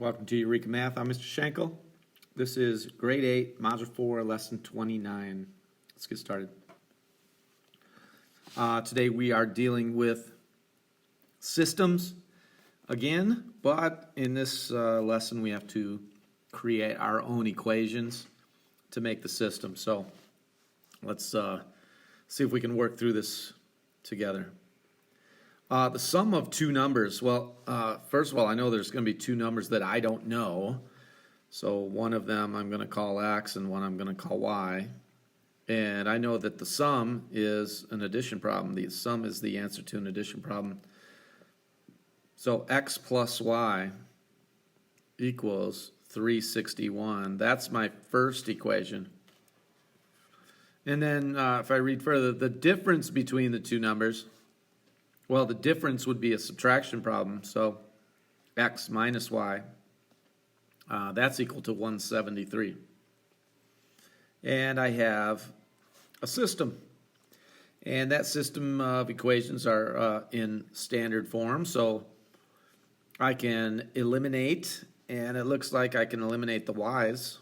Welcome to Eureka Math. I'm Mr. Schenkel. This is Grade 8, Module 4, Lesson 29. Let's get started. Today we are dealing with systems again, but in this lesson we have to create our own equations to make the system. So let's see if we can work through this together. The sum of two numbers. Well, first of all, I know there's going to be two numbers that I don't know. So one of them I'm going to call x and one I'm going to call y. And I know that the sum is an addition problem. The sum is the answer to an addition problem. So x plus y equals 361. That's my first equation. And then if I read further, the difference between the two numbers, well, the difference would be a subtraction problem. So x minus y, that's equal to 173. And I have a system. And that system of equations are in standard form. So I can eliminate, and it looks like I can eliminate the y's.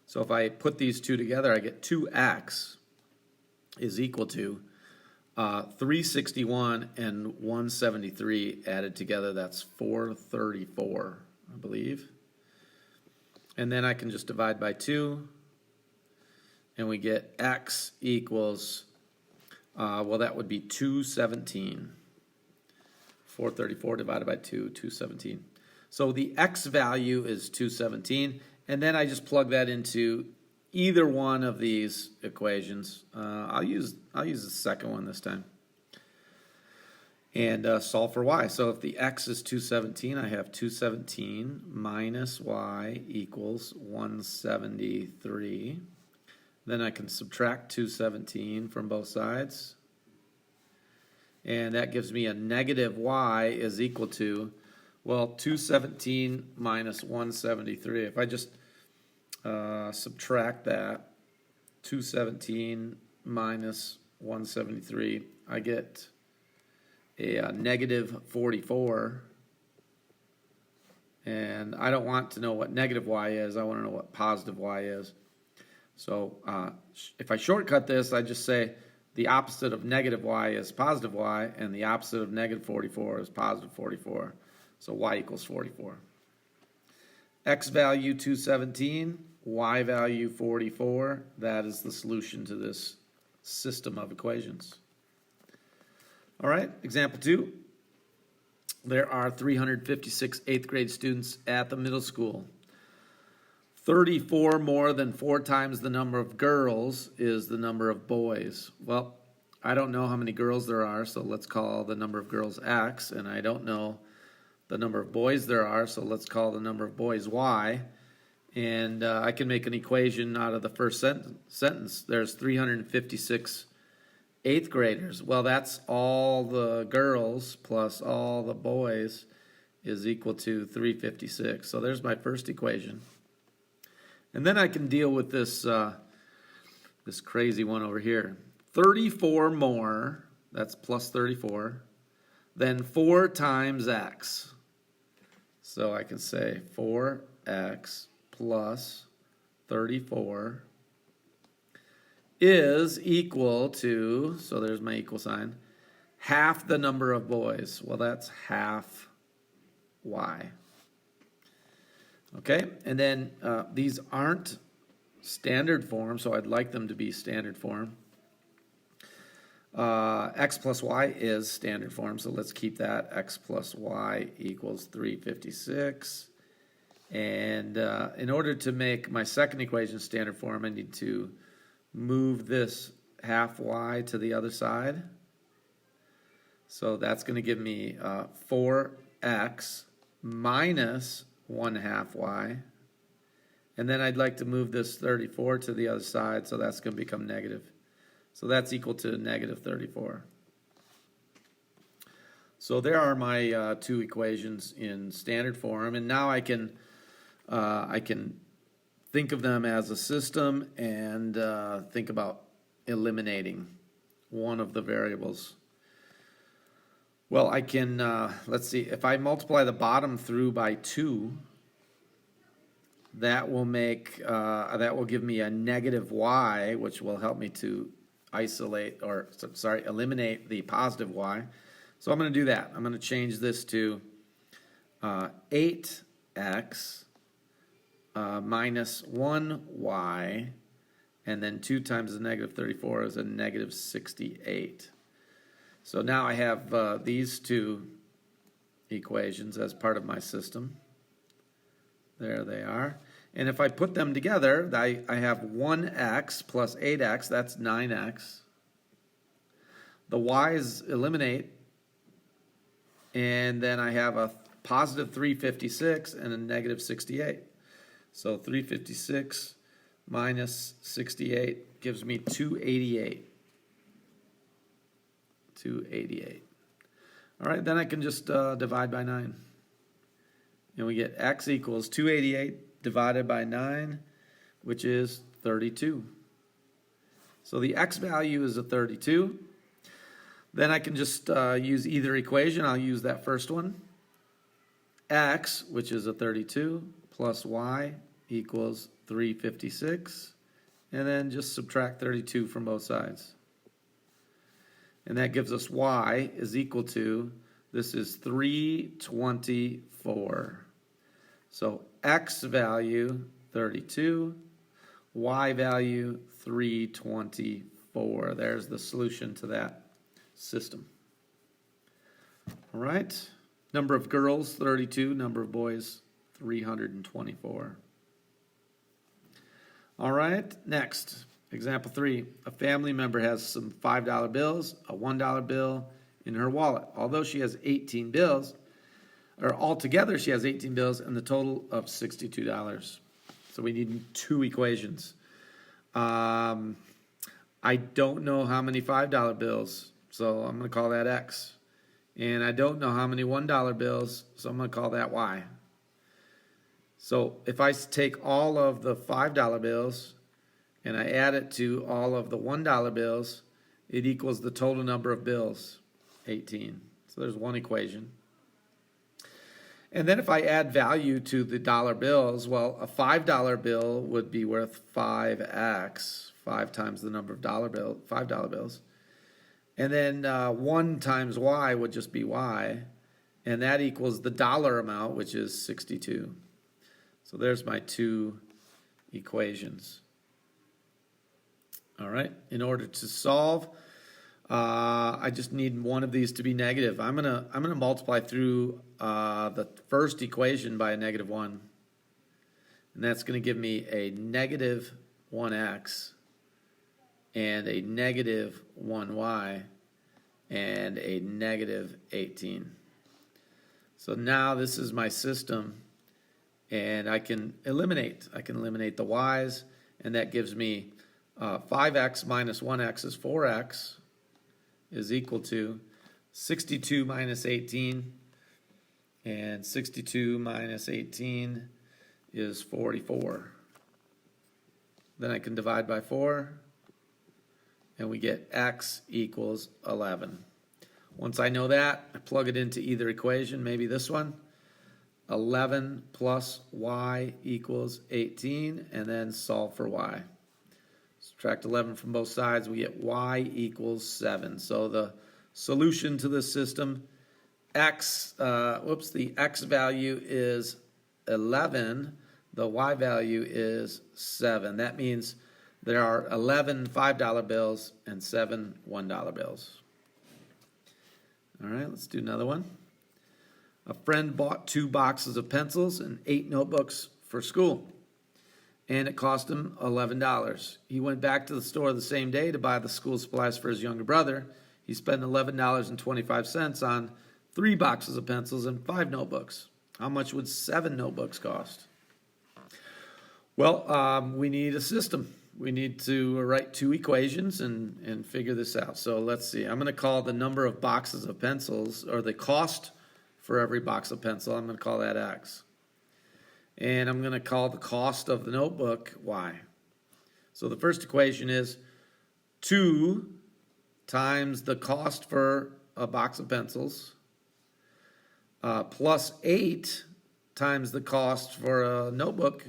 So if I put these two together, I get 2x is equal to 361 and 173 added together. That's 434, I believe. And then I can just divide by 2, and we get x equals, well, that would be 217. 434 divided by 2, 217. So the x value is 217, and then I just plug that into either one of these equations. I'll use the second one this time. And solve for y. So if the x is 217, I have 217 minus y equals 173. Then I can subtract 217 from both sides. And that gives me a negative y is equal to, well, 217 minus 173. If I just subtract that, 217 minus 173, I get a negative 44. And I don't want to know what negative y is. I want to know what positive y is. So if I shortcut this, I just say the opposite of negative y is positive y, and the opposite of negative 44 is positive 44. So y equals 44. X value 217, y value 44. That is the solution to this system of equations. All right, example 2. There are 356 8th grade students at the middle school. 34 more than 4 times the number of girls is the number of boys. Well, I don't know how many girls there are, so let's call the number of girls x, and I don't know the number of boys there are, so let's call the number of boys y. And I can make an equation out of the first sentence. There's 356 8th graders. Well, that's all the girls plus all the boys is equal to 356. So there's my first equation. And then I can deal with this this crazy one over here. 34 more, that's plus 34, than 4 times x. So I can say 4x plus 34 is equal to, so there's my equal sign, half the number of boys. Well, that's half y. Okay, and then these aren't standard form, so I'd like them to be standard form. X plus y is standard form, so let's keep that. X plus y equals 356. And in order to make my second equation standard form, I need to move this half y to the other side. So that's going to give me 4x minus 1/2 y. And then I'd like to move this 34 to the other side, so that's going to become negative. So that's equal to negative 34. So there are my two equations in standard form, and now I can think of them as a system and think about eliminating one of the variables. Well, I can, let's see, if I multiply the bottom through by 2, that will give me a negative y, which will help me to eliminate the positive y. So I'm going to do that. I'm going to change this to 8x minus 1y, and then 2 times the negative 34 is a negative 68. So now I have these two equations as part of my system. There they are. And if I put them together, I have 1x plus 8x, that's 9x. The y's eliminate, and then I have a positive 356 and a negative 68. So 356 minus 68 gives me 288. 288. All right, then I can just divide by 9. And we get x equals 288 divided by 9, which is 32. So the x value is a 32. Then I can just use either equation. I'll use that first one. X, which is a 32, plus y equals 356. And then just subtract 32 from both sides. And that gives us y is equal to, this is 324. So x value 32, y value 324. There's the solution to that system. All right. Number of girls 32, number of boys 324. All right, next. Example 3, a family member has some $5 bills, a $1 bill in her wallet. Although she has 18 bills, or altogether she has 18 bills and the total of $62. So we need 2 equations. I don't know how many $5 bills, so I'm going to call that X. And I don't know how many $1 bills, so I'm going to call that Y. So if I take all of the $5 bills and I add it to all of the $1 bills, it equals the total number of bills, 18. So there's one equation. And then if I add value to the dollar bills, well, a $5 bill would be worth 5x, 5 times the number of $5 bills. And then 1 times y would just be y, and that equals the dollar amount, which is 62. So there's my 2 equations. All right, in order to solve, I just need one of these to be negative. I'm gonna multiply through the first equation by a negative 1, and that's going to give me a negative 1x and a negative 1y and a negative 18. So now this is my system, and I can eliminate the y's, and that gives me 5x minus 1x is 4x is equal to 62 minus 18, and 62 minus 18 is 44. Then I can divide by 4, and we get x equals 11. Once I know that, I plug it into either equation, maybe this one. 11 plus y equals 18, and then solve for y. Subtract 11 from both sides, we get y equals 7. So the solution to this system, the x value is 11, the y value is 7. That means there are 11 $5 bills and 7 $1 bills. All right, let's do another one. A friend bought 2 boxes of pencils and 8 notebooks for school, and it cost him $11. He went back to the store the same day to buy the school supplies for his younger brother. He spent $11.25 on 3 boxes of pencils and 5 notebooks. How much would 7 notebooks cost? Well, we need a system. We need to write 2 equations and figure this out. So let's see. I'm going to call the number of boxes of pencils, or the cost for every box of pencil, I'm going to call that X. And I'm going to call the cost of the notebook Y. So the first equation is 2 times the cost for a box of pencils, plus 8 times the cost for a notebook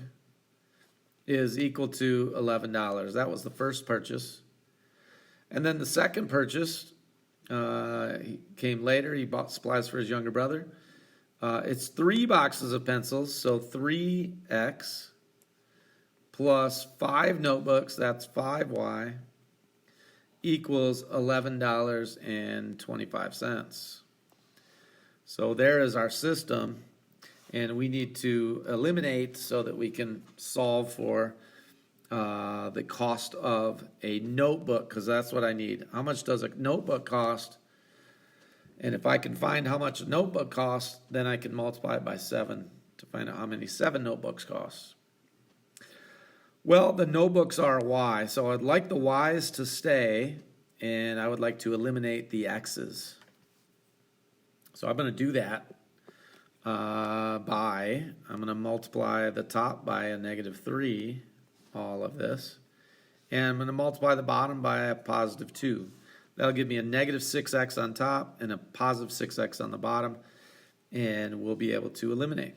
is equal to $11. That was the first purchase. And then the second purchase he came later. He bought supplies for his younger brother. It's 3 boxes of pencils, so 3x plus 5 notebooks, that's 5y, equals $11.25. So there is our system, and we need to eliminate so that we can solve for the cost of a notebook, because that's what I need. How much does a notebook cost? And if I can find how much a notebook costs, then I can multiply it by 7 to find out how many 7 notebooks cost. Well, the notebooks are a y, so I'd like the y's to stay, and I would like to eliminate the x's. So I'm going to do that I'm going to multiply the top by a -3, all of this, and I'm going to multiply the bottom by a +2. That'll give me a -6x on top and a +6x on the bottom, and we'll be able to eliminate.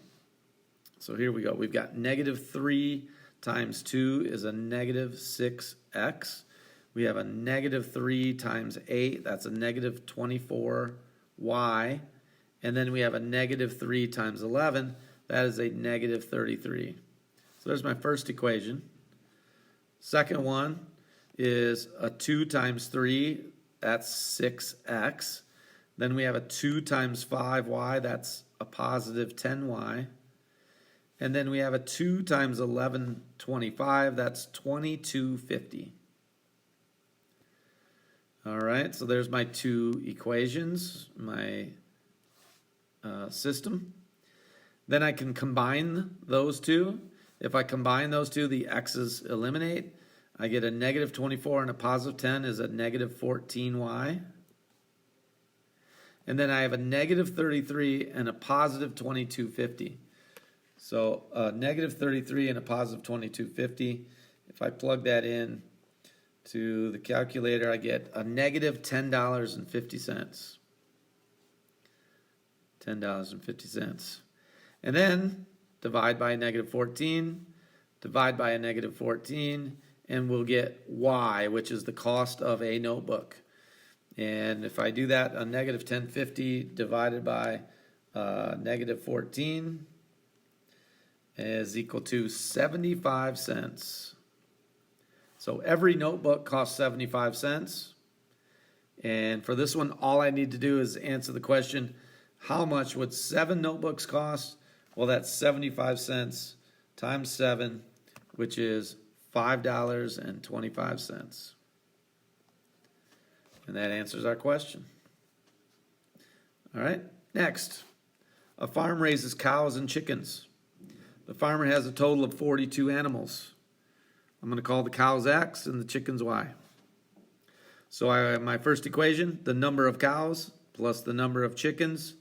So here we go. We've got -3 times 2 is a -6x. We have a -3 times 8, that's a -24y. And then we have a -3 times 11, that is a -33. So there's my first equation. Second one is a 2 times 3, that's 6x. Then we have a 2 times 5y, that's a +10y. And then we have a 2 times 1125, that's 2250. All right, so there's my 2 equations, my system. Then I can combine those two. If I combine those two, the x's eliminate. I get a -24 and a +10 is a -14y. And then I have a -33 and a +2250. So -33 and a +2250. If I plug that in to the calculator, I get a -$10.50. $10.50. And then divide by a -14, divide by a -14, and we'll get y, which is the cost of a notebook. And if I do that, a -1050 divided by -14 is equal to 75 cents. So every notebook costs 75 cents. And for this one, all I need to do is answer the question, how much would 7 notebooks cost? Well, that's 75 cents times 7, which is $5.25. And that answers our question. All right, next. A farm raises cows and chickens. The farmer has a total of 42 animals. I'm going to call the cows X and the chickens Y. So I have my first equation, the number of cows plus the number of chickens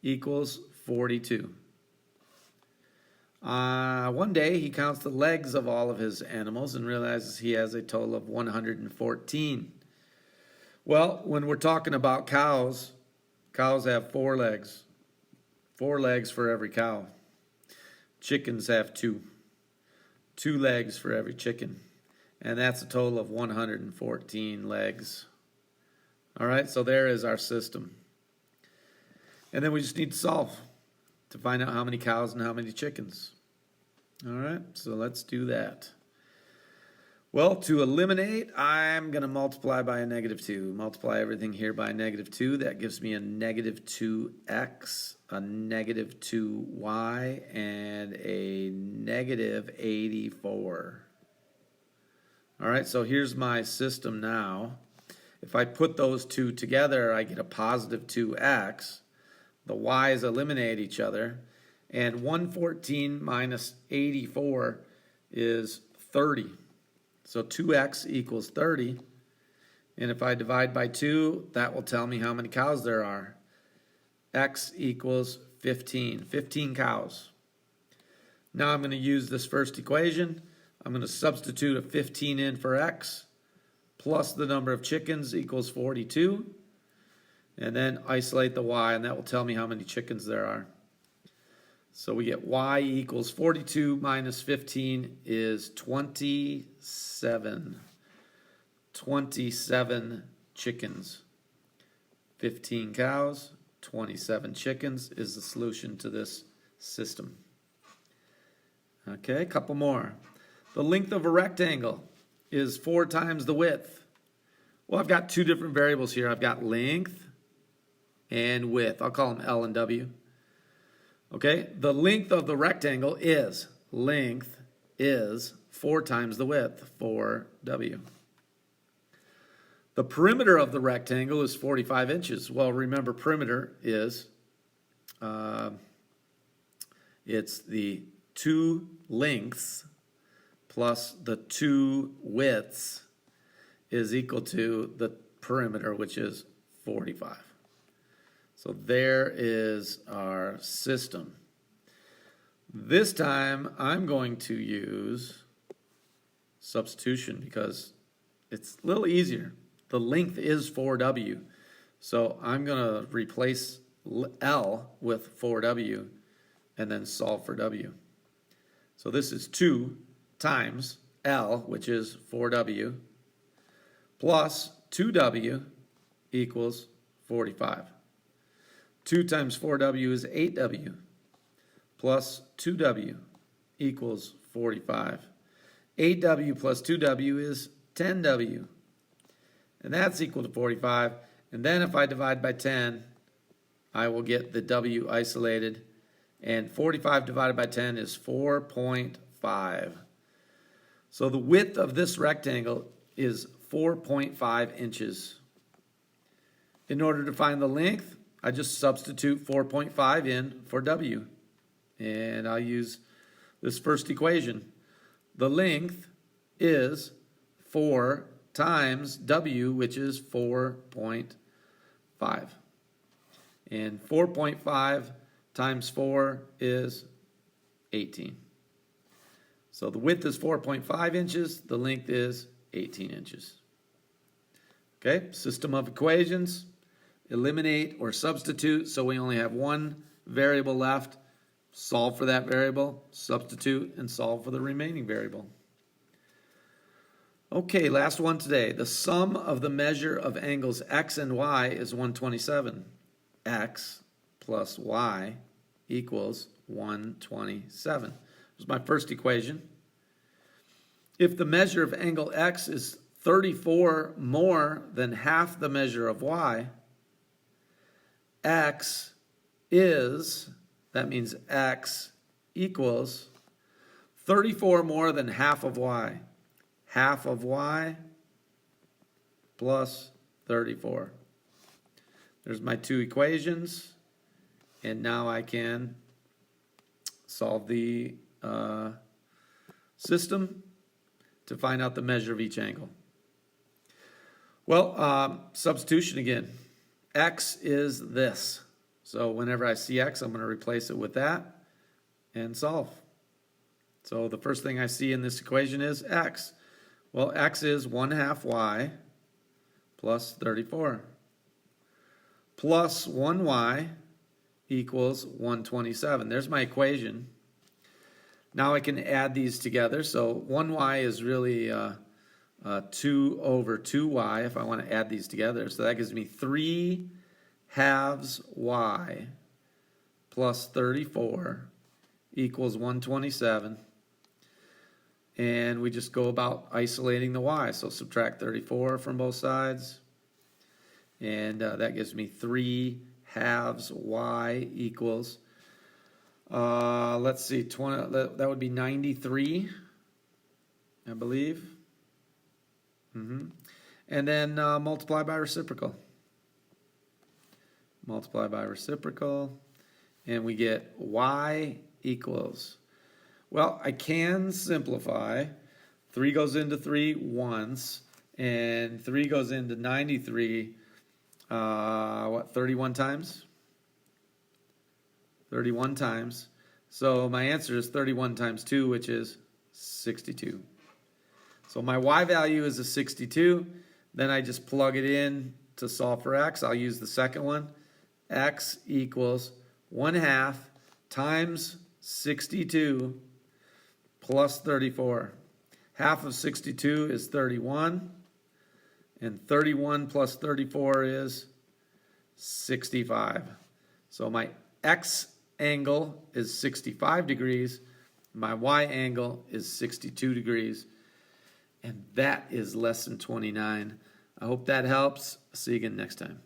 equals 42. One day he counts the legs of all of his animals and realizes he has a total of 114. Well, when we're talking about cows, cows have 4 legs. 4 legs for every cow. Chickens have 2. 2 legs for every chicken. And that's a total of 114 legs. All right, so there is our system. And then we just need to solve to find out how many cows and how many chickens. All right, so let's do that. Well, to eliminate, I'm going to multiply by a -2. Multiply everything here by a -2. That gives me a -2x, a -2y, and a -84. All right, so here's my system now. If I put those two together, I get a +2x. The y's eliminate each other. And 114 minus 84 is 30. So 2x equals 30. And if I divide by 2, that will tell me how many cows there are. X equals 15. 15 cows. Now I'm going to use this first equation. I'm going to substitute a 15 in for x, plus the number of chickens equals 42. and then isolate the y, and that will tell me how many chickens there are. So we get y equals 42 minus 15 is 27. 27 chickens. 15 cows, 27 chickens is the solution to this system. Okay, a couple more. The length of a rectangle is 4 times the width. Well, I've got two different variables here. I've got length and width. I'll call them L and W. Okay, the length of the rectangle is, length is 4 times the width, 4W. The perimeter of the rectangle is 45 inches. Well, remember, perimeter is, it's the 2 lengths plus the 2 widths is equal to the perimeter, which is 45. So there is our system. This time I'm going to use substitution because it's a little easier. The length is 4W. So I'm going to replace L with 4W and then solve for W. So this is 2 times L, which is 4W, plus 2W equals 45. 2 times 4W is 8W, plus 2W equals 45. 8W plus 2W is 10W, and that's equal to 45. And then if I divide by 10, I will get the W isolated, and 45 divided by 10 is 4.5. So the width of this rectangle is 4.5 inches. In order to find the length, I just substitute 4.5 in for W. And I'll use this first equation. The length is 4 times W, which is 4.5. And 4.5 times 4 is 18. So the width is 4.5 inches, the length is 18 inches. Okay, system of equations. Eliminate or substitute, so we only have one variable left. Solve for that variable, substitute, and solve for the remaining variable. Okay, last one today. The sum of the measure of angles x and y is 127. X plus y equals 127. This is my first equation. If the measure of angle x is 34 more than half the measure of y, x is, that means x equals 34 more than half of y. Half of y plus 34. There's my two equations, and now I can solve the system to find out the measure of each angle. Well, substitution again. X is this. So whenever I see x, I'm going to replace it with that and solve. So the first thing I see in this equation is x. Well, x is 1/2 y plus 34. Plus 1y equals 127. There's my equation. Now I can add these together. So 1y is really 2 over 2y if I want to add these together. So that gives me 3 halves y plus 34 equals 127. And we just go about isolating the y. So subtract 34 from both sides. And that gives me 3 halves y equals, let's see, 20, that would be 93, I believe. And then multiply by reciprocal. Multiply by reciprocal, and we get y equals, well, I can simplify. 3 goes into 3 once, and 3 goes into 93, 31 times? 31 times. So my answer is 31 times 2, which is 62. So my y value is a 62. Then I just plug it in to solve for x, I'll use the second one. X equals 1/2 times 62 plus 34. Half of 62 is 31, and 31 plus 34 is 65. So my x angle is 65 degrees, my y angle is 62 degrees, and that is lesson 29. I hope that helps. See you again next time.